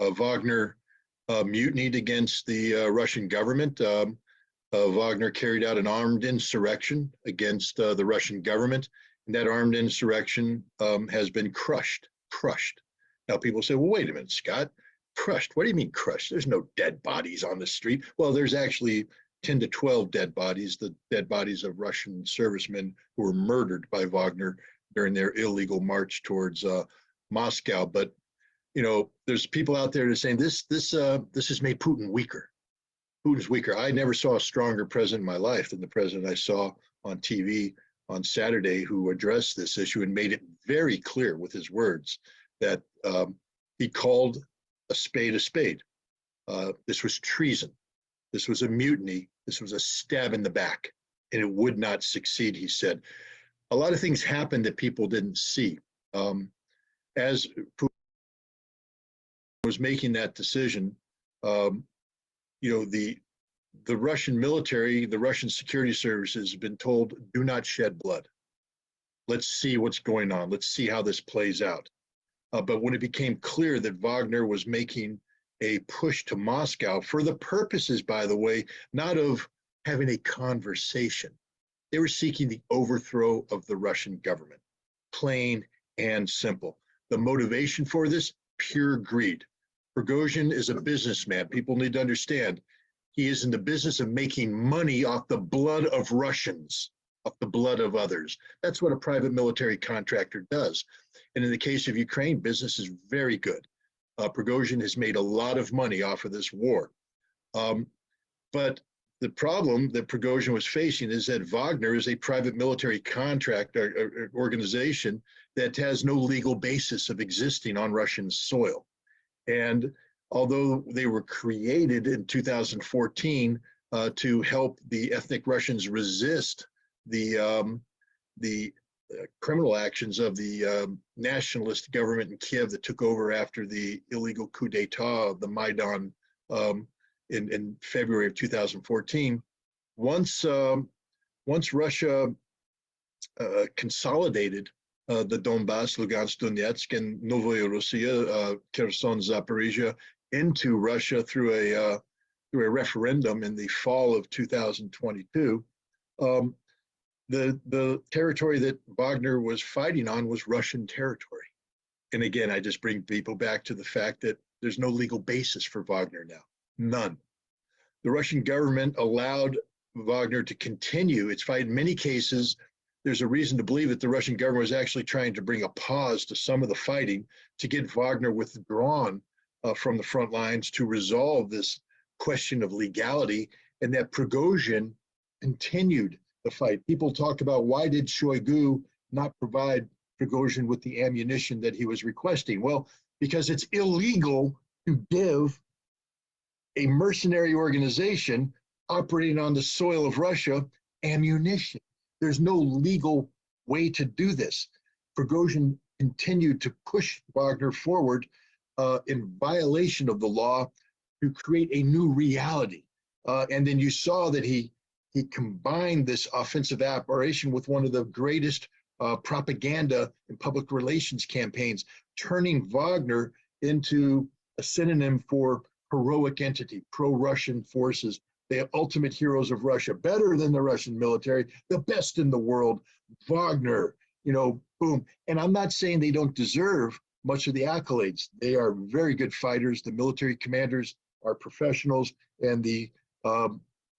Wagner mutinied against the Russian government. Wagner carried out an armed insurrection against the Russian government, and that armed insurrection has been crushed. Crushed. Now people say, well, wait a minute, Scott. Crushed? What do you mean crushed? There's no dead bodies on the street. Well, there's actually 10 to 12 dead bodies, the dead bodies of Russian servicemen who were murdered by Wagner during their illegal march towards Moscow. But there's people out there that are saying this has made Putin weaker. Putin's weaker. I never saw a stronger president in my life than the president I saw on TV on Saturday, who addressed this issue and made it very clear with his words that he called a spade a spade. This was treason. This was a mutiny. This was a stab in the back, and it would not succeed, he said. A lot of things happened that people didn't see. As Putin was making that decision, the Russian military, the Russian security services have been told, do not shed blood. Let's see what's going on. Let's see how this plays out. But when it became clear that Wagner was making a push to Moscow for the purposes, by the way, not of having a conversation, they were seeking the overthrow of the Russian government, plain and simple. The motivation for this, pure greed. Prigozhin is a businessman. People need to understand he is in the business of making money off the blood of Russians, off the blood of others. That's what a private military contractor does. And in the case of Ukraine, business is very good. Prigozhin has made a lot of money off of this war. But the problem that Prigozhin was facing is that Wagner is a private military contract organization that has no legal basis of existing on Russian soil. And although they were created in 2014 to help the ethnic Russians resist the criminal actions of the nationalist government in Kiev that took over after the illegal coup d'etat of the Maidan in February of 2014, once Russia consolidated the Donbass, Lugansk, Donetsk, and Novaya Russia, Kherson, Zaporizhia, into Russia through a referendum in the fall of 2022. The territory that Wagner was fighting on was Russian territory. And again, I just bring people back to the fact that there's no legal basis for Wagner now, none. The Russian government allowed Wagner to continue its fight. In many cases, there's a reason to believe that the Russian government was actually trying to bring a pause to some of the fighting to get Wagner withdrawn from the front lines to resolve this question of legality, and that Prigozhin continued the fight. People talked about, why did Shoigu not provide Prigozhin with the ammunition that he was requesting? Well, because it's illegal to give a mercenary organization operating on the soil of Russia ammunition. There's no legal way to do this. Prigozhin continued to push Wagner forward in violation of the law to create a new reality. And then you saw that he combined this offensive operation with one of the greatest propaganda and public relations campaigns, turning Wagner into a synonym for heroic entity, pro-Russian forces, the ultimate heroes of Russia, better than the Russian military, the best in the world, Wagner, boom. And I'm not saying they don't deserve much of the accolades. They are very good fighters. The military commanders are professionals, and the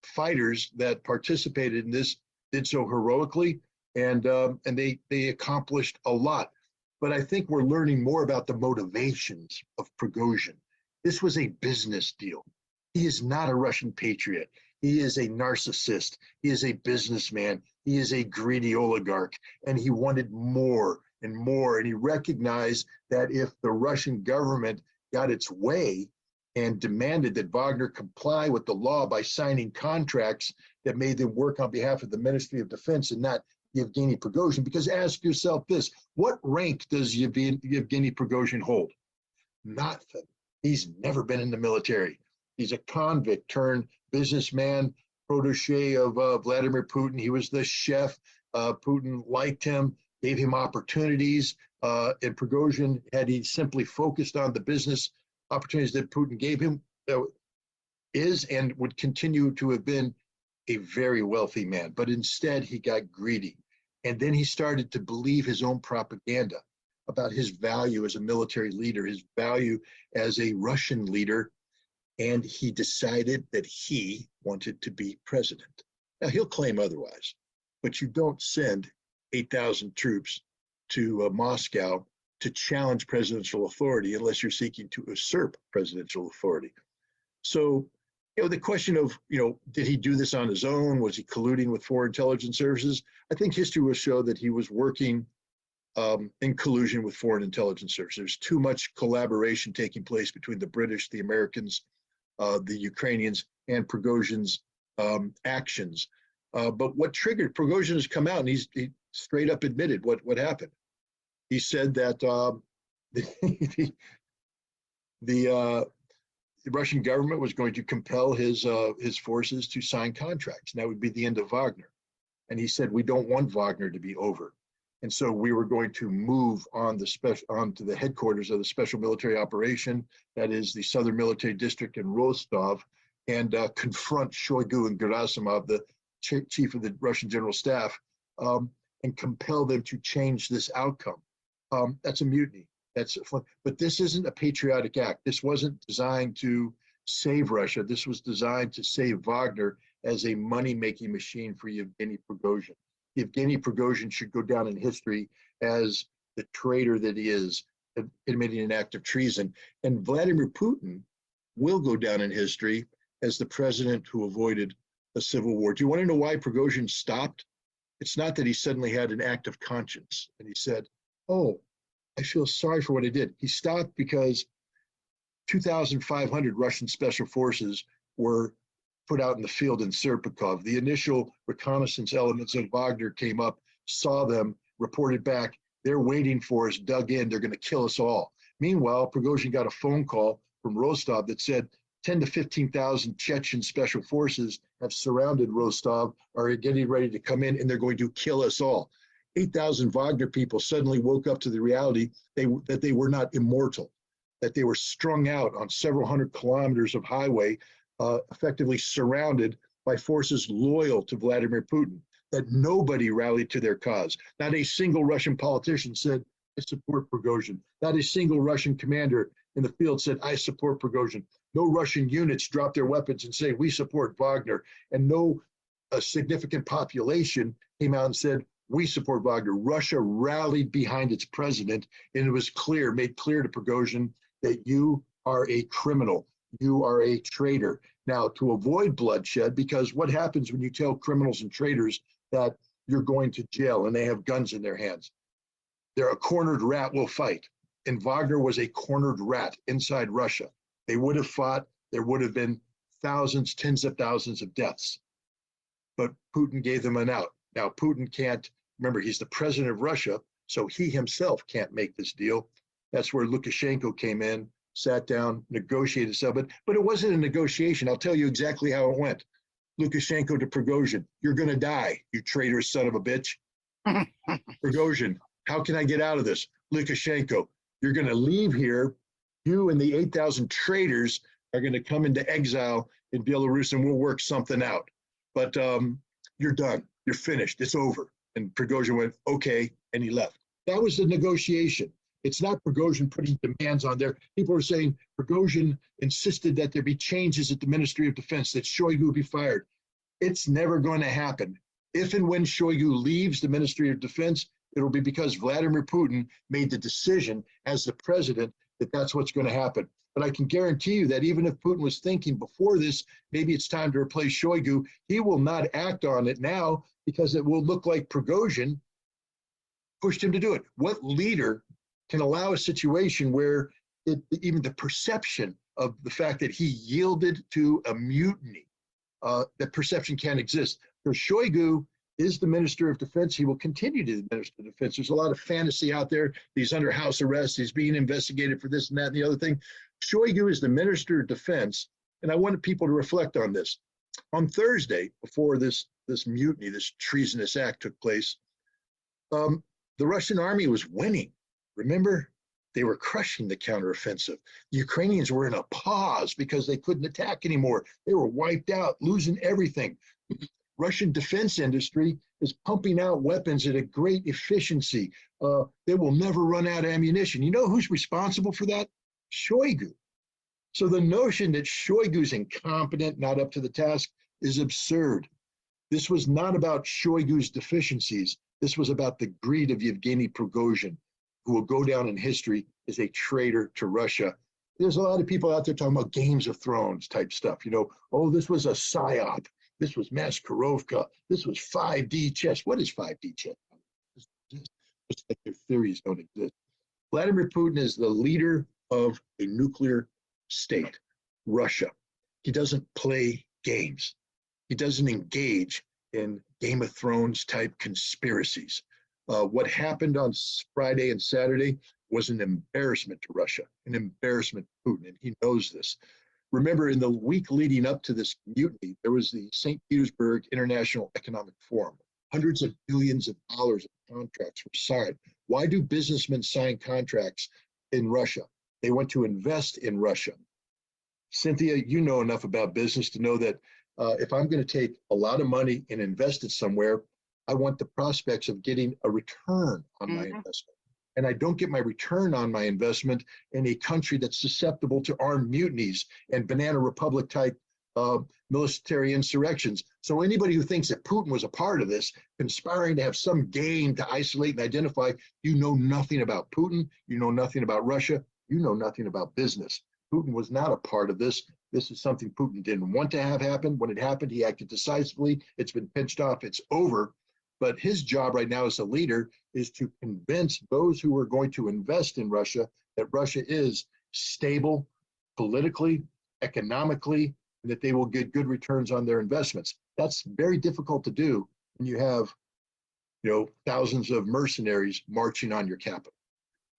fighters that participated in this did so heroically, and they accomplished a lot. But I think we're learning more about the motivations of Prigozhin. This was a business deal. He is not a Russian patriot. He is a narcissist. He is a businessman. He is a greedy oligarch, and he wanted more and more. And he recognized that if the Russian government got its way and demanded that Wagner comply with the law by signing contracts that made them work on behalf of the Ministry of Defense and not Yevgeny Prigozhin, because ask yourself this, what rank does Yevgeny Prigozhin hold? Nothing. He's never been in the military. He's a convict turned businessman, protege of Vladimir Putin. He was the chef. Putin liked him, gave him opportunities. And Prigozhin, had he simply focused on the business opportunities that Putin gave him, is and would continue to have been a very wealthy man. But instead, he got greedy. And then he started to believe his own propaganda about his value as a military leader, his value as a Russian leader. And he decided that he wanted to be president. Now, he'll claim otherwise, but you don't send 8,000 troops to Moscow to challenge presidential authority unless you're seeking to usurp presidential authority. So, the question of, did he do this on his own? Was he colluding with foreign intelligence services? I think history will show that he was working in collusion with foreign intelligence services. There's too much collaboration taking place between the British, the Americans, the Ukrainians, and Prigozhin's actions. But what triggered Prigozhin has come out, and he straight up admitted what happened. He said that the Russian government was going to compel his forces to sign contracts, and that would be the end of Wagner. And he said, we don't want Wagner to be over. And so we were going to move on onto the headquarters of the Special Military Operation, that is the Southern Military District in Rostov, and confront Shoigu and Gerasimov, the chief of the Russian General Staff, and compel them to change this outcome. That's a mutiny. But this isn't a patriotic act. This wasn't designed to save Russia. This was designed to save Wagner as a money-making machine for Yevgeny Prigozhin. Yevgeny Prigozhin should go down in history as the traitor that he is, committing an act of treason. And Vladimir Putin will go down in history as the president who avoided a civil war. Do you want to know why Prigozhin stopped? It's not that he suddenly had an act of conscience and he said, oh, I feel sorry for what I did. He stopped because 2,500 Russian special forces were put out in the field in Serpukov. The initial reconnaissance elements of Wagner came up, saw them, reported back. They're waiting for us, dug in. They're going to kill us all. Meanwhile, Prigozhin got a phone call from Rostov that said 10 to 15,000 Chechen special forces have surrounded Rostov, are getting ready to come in, and they're going to kill us all. 8,000 Wagner people suddenly woke up to the reality that they were not immortal, that they were strung out on several hundred kilometers of highway, effectively surrounded by forces loyal to Vladimir Putin, that nobody rallied to their cause. Not a single Russian politician said, I support Prigozhin. Not a single Russian commander in the field said, I support Prigozhin. No Russian units dropped their weapons and say, we support Wagner. And no significant population came out and said, we support Wagner. Russia rallied behind its president, and it was made clear to Prigozhin that you are a criminal. You are a traitor. Now, to avoid bloodshed, because what happens when you tell criminals and traitors that you're going to jail and they have guns in their hands? They're a cornered rat will fight. And Wagner was a cornered rat inside Russia. They would have fought. There would have been thousands, tens of thousands of deaths. But Putin gave them an out. Now, Putin can't, remember, he's the president of Russia, so he himself can't make this deal. That's where Lukashenko came in, sat down, negotiated stuff. But it wasn't a negotiation. I'll tell you exactly how it went. Lukashenko to Prigozhin, you're going to die, you traitorous son of a bitch. Prigozhin, how can I get out of this? Lukashenko, you're going to leave here. You and the 8,000 traitors are going to come into exile in Belarus, and we'll work something out. But you're done. You're finished. It's over. And Prigozhin went, okay, and he left. That was the negotiation. It's not Prigozhin putting demands on there. People are saying Prigozhin insisted that there be changes at the Ministry of Defense, that Shoigu be fired. It's never going to happen. If and when Shoigu leaves the Ministry of Defense, it'll be because Vladimir Putin made the decision as the president that that's what's going to happen. But I can guarantee you that even if Putin was thinking before this, maybe it's time to replace Shoigu, he will not act on it now because it will look like Prigozhin pushed him to do it. What leader can allow a situation where even the perception of the fact that he yielded to a mutiny, that perception can't exist? For Shoigu is the Minister of Defense. He will continue to be the Minister of Defense. There's a lot of fantasy out there. He's under house arrest. He's being investigated for this and that and the other thing. Shoigu is the Minister of Defense, and I wanted people to reflect on this. On Thursday, before this mutiny, this treasonous act took place, the Russian army was winning. Remember, They were crushing the counteroffensive. The Ukrainians were in a pause because they couldn't attack anymore. They were wiped out, losing everything. Russian defense industry is pumping out weapons at a great efficiency. They will never run out of ammunition. You know who's responsible for that? Shoigu. So the notion that Shoigu's incompetent, not up to the task, is absurd. This was not about Shoigu's deficiencies. This was about the greed of Yevgeny Prigozhin, who will go down in history as a traitor to Russia. There's a lot of people out there talking about Games of Thrones type stuff. You know, oh, this was a psyop. This was Maskarovka. This was 5D chess. What is 5D chess? It's like their theories don't exist. Vladimir Putin is the leader of a nuclear state, Russia. He doesn't play games. He doesn't engage in Game of Thrones type conspiracies. What happened on Friday and Saturday was an embarrassment to Russia, an embarrassment to Putin, and he knows this. Remember, in the week leading up to this mutiny, there was the St. Petersburg International Economic Forum. Hundreds of billions of dollars of contracts were signed. Why do businessmen sign contracts in Russia? They want to invest in Russia. Cynthia, you know enough about business to know that if I'm going to take a lot of money and invest it somewhere, I want the prospects of getting a return on my investment. And I don't get my return on my investment in a country that's susceptible to armed mutinies and Banana Republic type military insurrections. So anybody who thinks that Putin was a part of this, conspiring to have some gain to isolate and identify, you know nothing about Putin, you know nothing about Russia, you know nothing about business. Putin was not a part of this. This is something Putin didn't want to have happen. When it happened, he acted decisively. It's been pinched off. It's over. But his job right now as a leader is to convince those who are going to invest in Russia that Russia is stable politically, economically, and that they will get good returns on their investments. That's very difficult to do when you have, thousands of mercenaries marching on your capital.